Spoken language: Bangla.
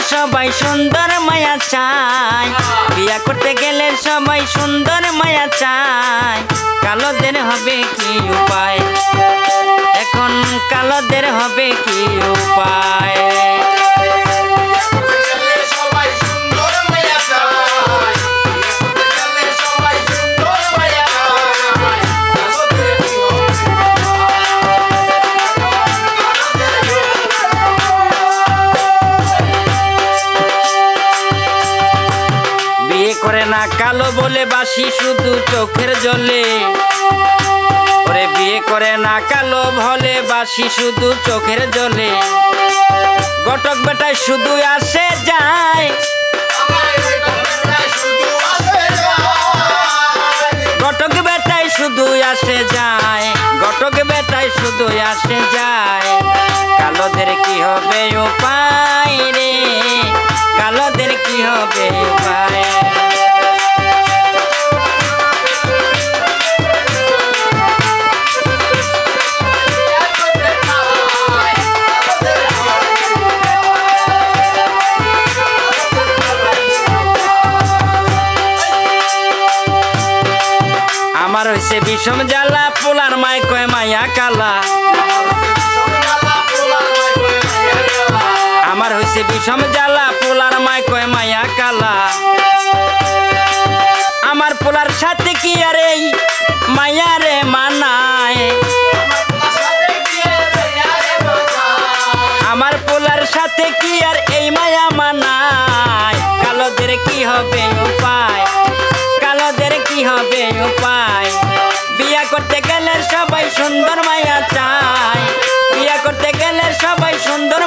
সবাই সুন্দর মায়া চায়, বিয়া করতে গেলে সবাই সুন্দর মায়া চায়। কালোদের হবে কি উপায়, এখন কালোদের হবে কি উপায়। করে না কালো বলে বাসি শুধু চোখের জলে, ওরে বিয়ে করে না কালো বলে বাসি শুধু চোখের জলে। ঘটক বেটায় শুধু আসে যায়, ঘটক বেটায় শুধু আসে যায়, ঘটক বেটায় শুধু আসে যায়। কালোদের কি হবে উপায় রে, কালোদের কি হবে উপায়। আমার হইছে বিষম জ্বালা, পোলার মায় কয় মায়া কালা। আমার হইছে বিষম জ্বালা, পোলার মায় কয় মায়া কালা। আমার পোলার সাথে কি আর এই মায়া রে মানায়, আমার পোলার সাথে কি আর এই মায়া মানায়। কালোদের কি হবে উপায়, কালোদের কি হবে উপায়। বিয়া করতে গেলে সবাই সুন্দর মায়া চায়, বিয়া করতে গেলে সবাই সুন্দর